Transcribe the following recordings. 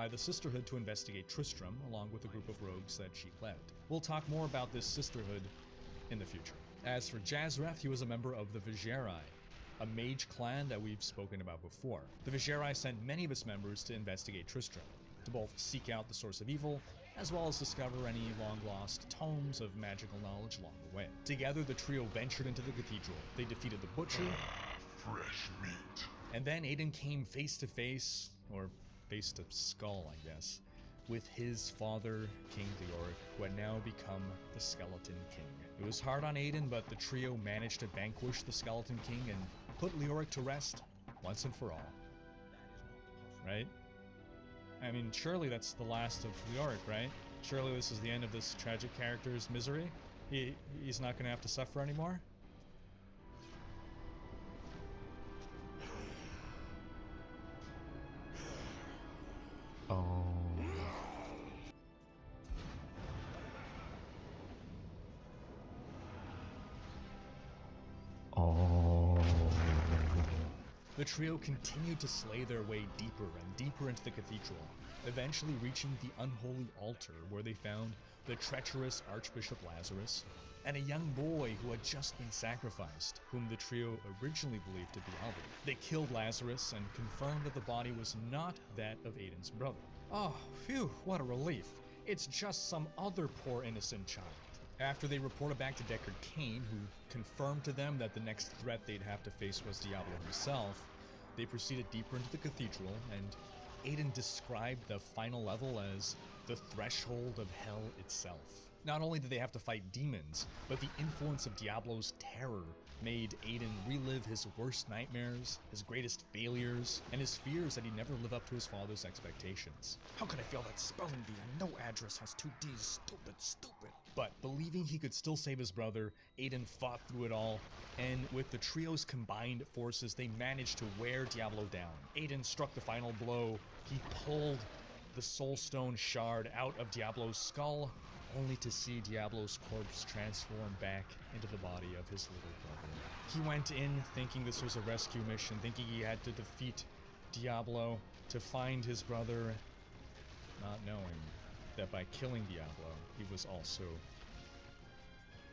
by the Sisterhood to investigate Tristram, along with a group of rogues that she led. We'll talk more about this Sisterhood in the future. As for Jazreth, he was a member of the Vigerai, a mage clan that we've spoken about before. The Vigerai sent many of its members to investigate Tristram, to both seek out the source of evil, as well as discover any long-lost tomes of magical knowledge along the way. Together, the trio ventured into the cathedral. They defeated the Butcher, Fresh meat. and then Aiden came face to face, or face to skull, I guess, with his father, King Leoric, who had now become the Skeleton King. It was hard on Aiden, but the trio managed to vanquish the Skeleton King and put Leoric to rest once and for all. Right? I mean, surely that's the last of Leoric, right? Surely this is the end of this tragic character's misery? He's not gonna have to suffer anymore? Oh. The trio continued to slay their way deeper and deeper into the cathedral, eventually reaching the unholy altar where they found the treacherous Archbishop Lazarus and a young boy who had just been sacrificed, whom the trio originally believed to be Albert. They killed Lazarus and confirmed that the body was not that of Aiden's brother. Oh, phew, what a relief. It's just some other poor innocent child. After they reported back to Deckard Cain, who confirmed to them that the next threat they'd have to face was Diablo himself, they proceeded deeper into the cathedral, and Aiden described the final level as the threshold of hell itself. Not only did they have to fight demons, but the influence of Diablo's terror made Aiden relive his worst nightmares, his greatest failures, and his fears that he'd never live up to his father's expectations. How could I fail that spelling bee and no address has 2 D's? Stupid. But believing he could still save his brother, Aiden fought through it all, and with the trio's combined forces, they managed to wear Diablo down. Aiden struck the final blow. He pulled the Soulstone shard out of Diablo's skull, only to see Diablo's corpse transform back into the body of his little brother. He went in thinking this was a rescue mission, thinking he had to defeat Diablo to find his brother, not knowing that by killing Diablo, he was also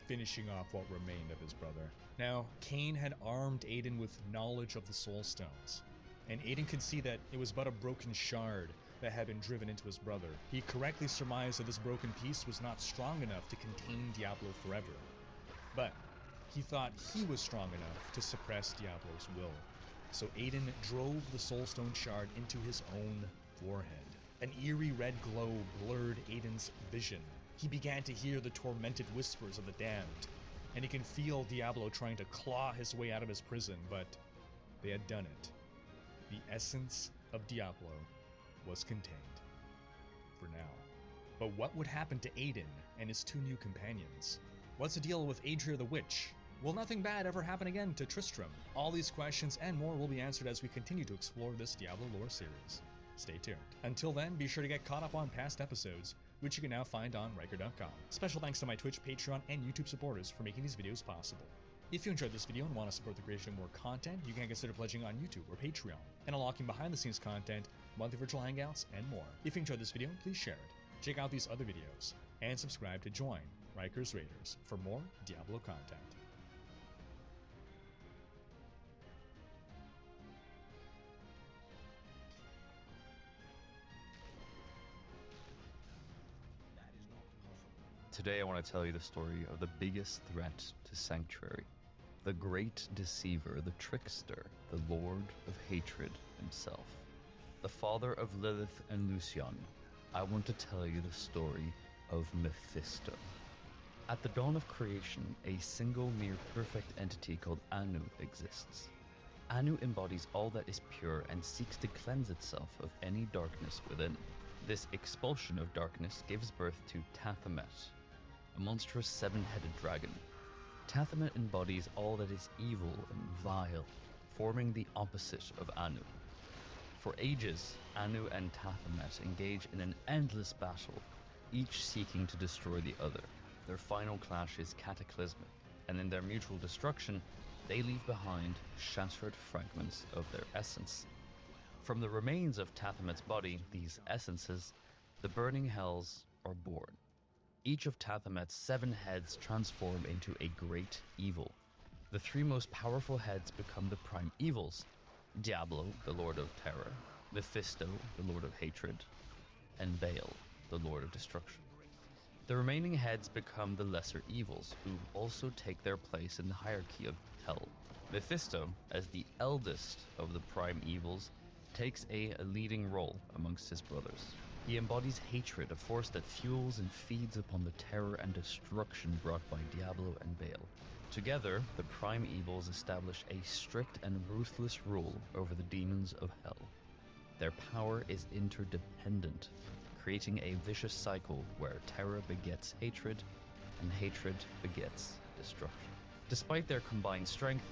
finishing off what remained of his brother. Now, Cain had armed Aiden with knowledge of the Soul Stones, and Aiden could see that it was but a broken shard that had been driven into his brother. He correctly surmised that this broken piece was not strong enough to contain Diablo forever. But he thought he was strong enough to suppress Diablo's will. So Aiden drove the Soulstone shard into his own forehead. An eerie red glow blurred Aiden's vision. He began to hear the tormented whispers of the damned, and he can feel Diablo trying to claw his way out of his prison, but they had done it. The essence of Diablo was contained. For now. But what would happen to Aiden and his 2 new companions? What's the deal with Adria the Witch? Will nothing bad ever happen again to Tristram? All these questions and more will be answered as we continue to explore this Diablo lore series. Stay tuned. Until then, be sure to get caught up on past episodes, which you can now find on Riker.com. Special thanks to my Twitch, Patreon, and YouTube supporters for making these videos possible. If you enjoyed this video and want to support the creation of more content, you can consider pledging on YouTube or Patreon, and unlocking behind-the-scenes content, monthly virtual hangouts, and more. If you enjoyed this video, please share it, check out these other videos, and subscribe to join Riker's Raiders for more Diablo content. Today I want to tell you the story of the biggest threat to Sanctuary. The great deceiver, the trickster, the lord of hatred himself. The father of Lilith and Lucian. I want to tell you the story of Mephisto. At the dawn of creation, a single near perfect entity called Anu exists. Anu embodies all that is pure and seeks to cleanse itself of any darkness within. This expulsion of darkness gives birth to Tathamet, a monstrous 7-headed dragon. Tathamet embodies all that is evil and vile, forming the opposite of Anu. For ages, Anu and Tathamet engage in an endless battle, each seeking to destroy the other. Their final clash is cataclysmic, and in their mutual destruction, they leave behind shattered fragments of their essence. From the remains of Tathamet's body, these essences, the burning hells are born. Each of Tathamet's 7 heads transform into a great evil. The 3 most powerful heads become the prime evils: Diablo, the Lord of Terror, Mephisto, the Lord of Hatred, and Baal, the Lord of Destruction. The remaining heads become the lesser evils, who also take their place in the hierarchy of hell. Mephisto, as the eldest of the prime evils, takes a leading role amongst his brothers. He embodies hatred, a force that fuels and feeds upon the terror and destruction brought by Diablo and Baal. Together, the prime evils establish a strict and ruthless rule over the demons of hell. Their power is interdependent, creating a vicious cycle where terror begets hatred and hatred begets destruction. Despite their combined strength,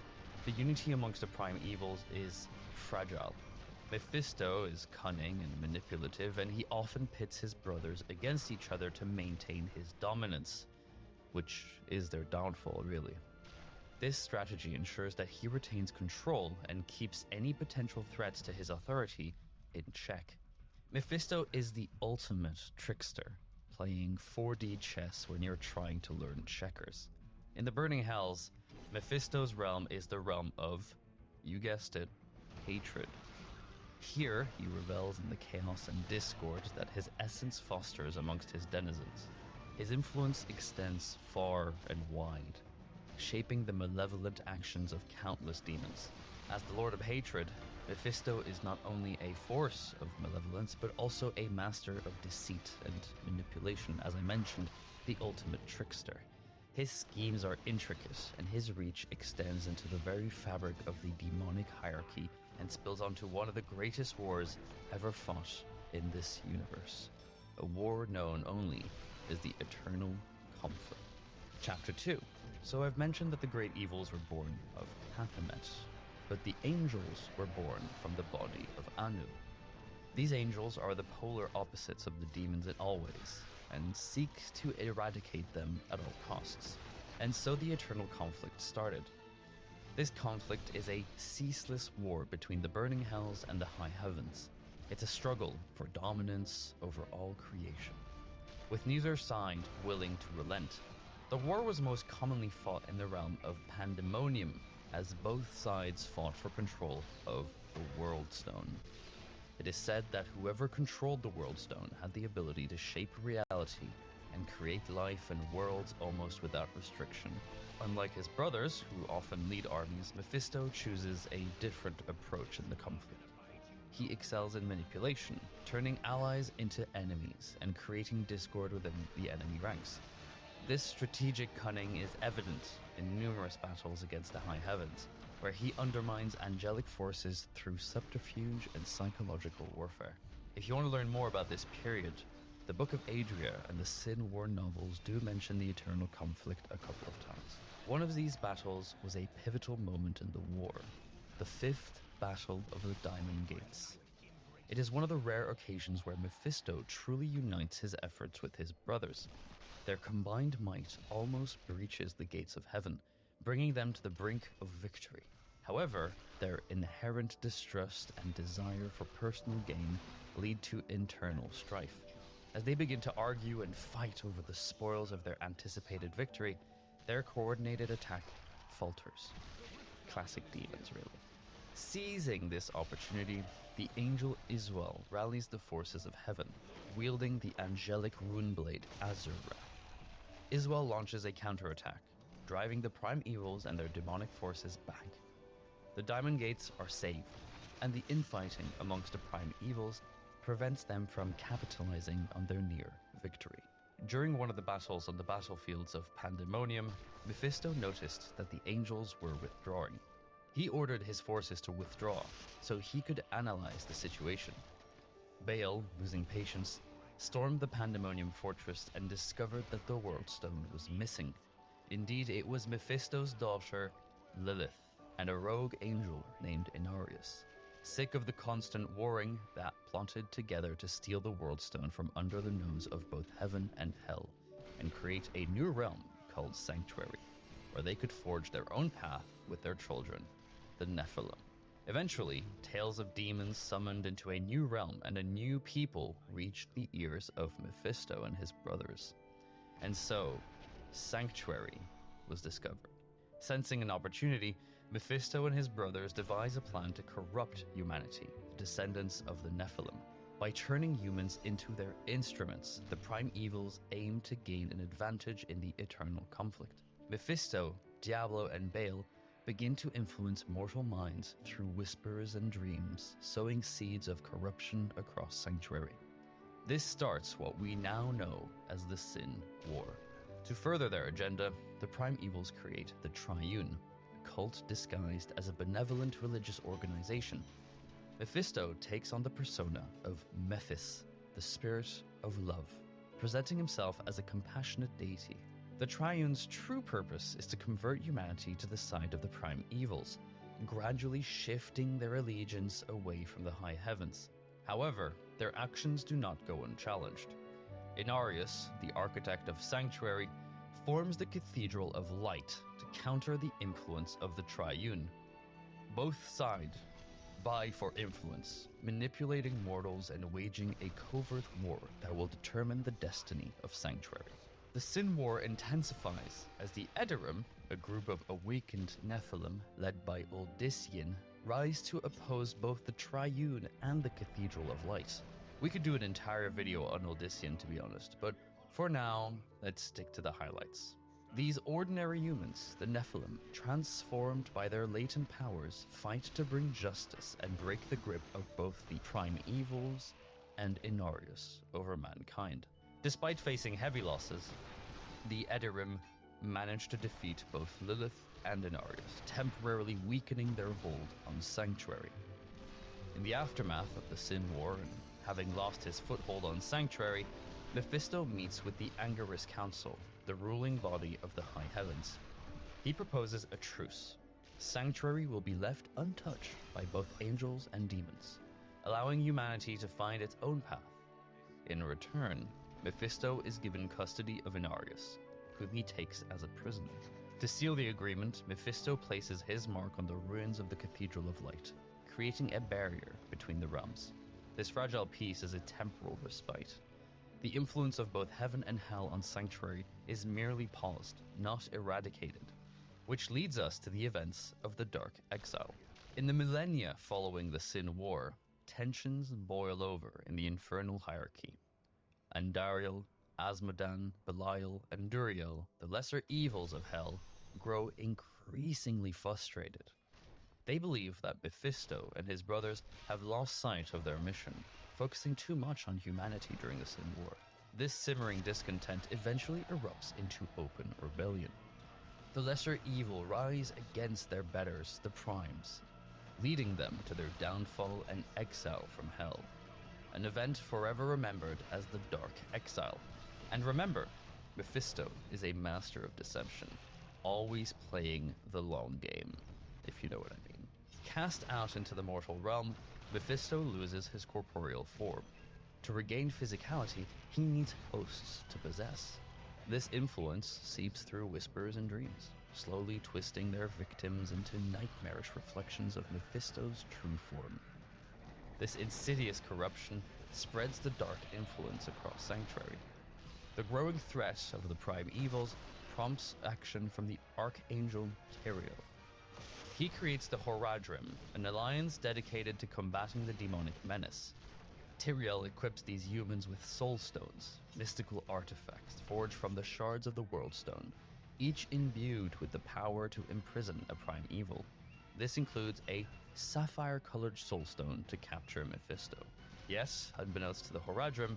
the unity amongst the prime evils is fragile. Mephisto is cunning and manipulative, and he often pits his brothers against each other to maintain his dominance, which is their downfall, really. This strategy ensures that he retains control and keeps any potential threats to his authority in check. Mephisto is the ultimate trickster, playing 4D chess when you're trying to learn checkers. In the Burning Hells, Mephisto's realm is the realm of, you guessed it, hatred. Here, he revels in the chaos and discord that his essence fosters amongst his denizens. His influence extends far and wide, shaping the malevolent actions of countless demons. As the Lord of Hatred, Mephisto is not only a force of malevolence, but also a master of deceit and manipulation, as I mentioned, the ultimate trickster. His schemes are intricate, and his reach extends into the very fabric of the demonic hierarchy and spills onto one of the greatest wars ever fought in this universe. A war known only as the Eternal Conflict. Chapter 2. So I've mentioned that the great evils were born of Tathamet, but the angels were born from the body of Anu. These angels are the polar opposites of the demons in all ways, and seek to eradicate them at all costs. And so the Eternal Conflict started. This conflict is a ceaseless war between the burning hells and the high heavens. It's a struggle for dominance over all creation, with neither side willing to relent. The war was most commonly fought in the realm of Pandemonium, as both sides fought for control of the World Stone. It is said that whoever controlled the World Stone had the ability to shape reality and create life and worlds almost without restriction. Unlike his brothers, who often lead armies, Mephisto chooses a different approach in the conflict. He excels in manipulation, turning allies into enemies and creating discord within the enemy ranks. This strategic cunning is evident in numerous battles against the high heavens, where he undermines angelic forces through subterfuge and psychological warfare. If you want to learn more about this period, the Book of Adria and the Sin War novels do mention the Eternal Conflict a couple of times. One of these battles was a pivotal moment in the war, the 5th Battle of the Diamond Gates. It is one of the rare occasions where Mephisto truly unites his efforts with his brothers. Their combined might almost breaches the gates of heaven, bringing them to the brink of victory. However, their inherent distrust and desire for personal gain lead to internal strife. As they begin to argue and fight over the spoils of their anticipated victory, their coordinated attack falters. Classic demons, really. Seizing this opportunity, the angel Iswell rallies the forces of heaven, wielding the angelic rune blade Azura. Iswell launches a counterattack, driving the prime evils and their demonic forces back. The Diamond Gates are saved, and the infighting amongst the prime evils prevents them from capitalizing on their near victory. During one of the battles on the battlefields of Pandemonium, Mephisto noticed that the angels were withdrawing. He ordered his forces to withdraw so he could analyze the situation. Baal, losing patience, stormed the Pandemonium fortress and discovered that the World Stone was missing. Indeed, it was Mephisto's daughter, Lilith, and a rogue angel named Inarius. Sick of the constant warring, that plotted together to steal the World Stone from under the nose of both heaven and hell, and create a new realm called Sanctuary, where they could forge their own path with their children, the Nephilim. Eventually, tales of demons summoned into a new realm and a new people reached the ears of Mephisto and his brothers. And so, Sanctuary was discovered. Sensing an opportunity, Mephisto and his brothers devise a plan to corrupt humanity, the descendants of the Nephilim. By turning humans into their instruments, the prime evils aim to gain an advantage in the eternal conflict. Mephisto, Diablo, and Baal begin to influence mortal minds through whispers and dreams, sowing seeds of corruption across Sanctuary. This starts what we now know as the Sin War. To further their agenda, the prime evils create the Triune, a cult disguised as a benevolent religious organization. Mephisto takes on the persona of Mephis, the spirit of love, presenting himself as a compassionate deity. The Triune's true purpose is to convert humanity to the side of the prime evils, gradually shifting their allegiance away from the high heavens. However, their actions do not go unchallenged. Inarius, the architect of Sanctuary, forms the Cathedral of Light to counter the influence of the Triune. Both sides vie for influence, manipulating mortals and waging a covert war that will determine the destiny of Sanctuary. The Sin War intensifies as the Edorim, a group of awakened Nephilim led by Uldyssian, rise to oppose both the Triune and the Cathedral of Light. We could do an entire video on Uldyssian, to be honest, but for now, let's stick to the highlights. These ordinary humans, the Nephilim, transformed by their latent powers, fight to bring justice and break the grip of both the prime evils and Inarius over mankind. Despite facing heavy losses, the Edorim managed to defeat both Lilith and Inarius, temporarily weakening their hold on Sanctuary. In the aftermath of the Sin War, and having lost his foothold on Sanctuary, Mephisto meets with the Angerus Council, the ruling body of the High Heavens. He proposes a truce. Sanctuary will be left untouched by both angels and demons, allowing humanity to find its own path. In return, Mephisto is given custody of Inarius, whom he takes as a prisoner. To seal the agreement, Mephisto places his mark on the ruins of the Cathedral of Light, creating a barrier between the realms. This fragile peace is a temporal respite. The influence of both heaven and hell on Sanctuary is merely paused, not eradicated, which leads us to the events of the Dark Exile. In the millennia following the Sin War, tensions boil over in the infernal hierarchy. Andariel, Asmodan, Belial, and Duriel, the lesser evils of hell, grow increasingly frustrated. They believe that Mephisto and his brothers have lost sight of their mission, focusing too much on humanity during the Sin War. This simmering discontent eventually erupts into open rebellion. The lesser evil rise against their betters, the Primes, leading them to their downfall and exile from hell. An event forever remembered as the Dark Exile. And remember, Mephisto is a master of deception, always playing the long game, if you know what I mean. Cast out into the mortal realm, Mephisto loses his corporeal form. To regain physicality, he needs hosts to possess. This influence seeps through whispers and dreams, slowly twisting their victims into nightmarish reflections of Mephisto's true form. This insidious corruption spreads the dark influence across Sanctuary. The growing threat of the prime evils prompts action from the Archangel Tyrael. He creates the Horadrim, an alliance dedicated to combating the demonic menace. Tyrael equips these humans with soul stones, mystical artifacts forged from the shards of the World Stone, each imbued with the power to imprison a prime evil. This includes a sapphire-colored soulstone to capture Mephisto. Yes, unbeknownst to the Horadrim,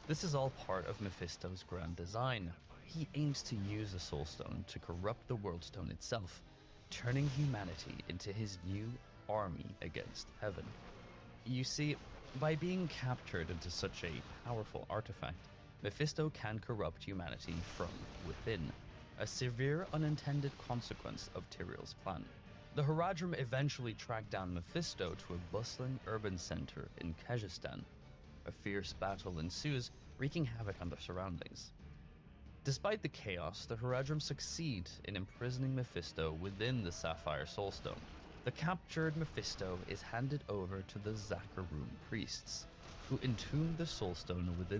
this is all part of Mephisto's grand design. He aims to use the soulstone to corrupt the Worldstone itself, turning humanity into his new army against heaven. You see, by being captured into such a powerful artifact, Mephisto can corrupt humanity from within, a severe unintended consequence of Tyrael's plan. The Horadrim eventually track down Mephisto to a bustling urban center in Kyrgyzstan. A fierce battle ensues, wreaking havoc on the surroundings. Despite the chaos, the Horadrim succeed in imprisoning Mephisto within the Sapphire Soulstone. The captured Mephisto is handed over to the Zakarum priests, who entomb the soulstone within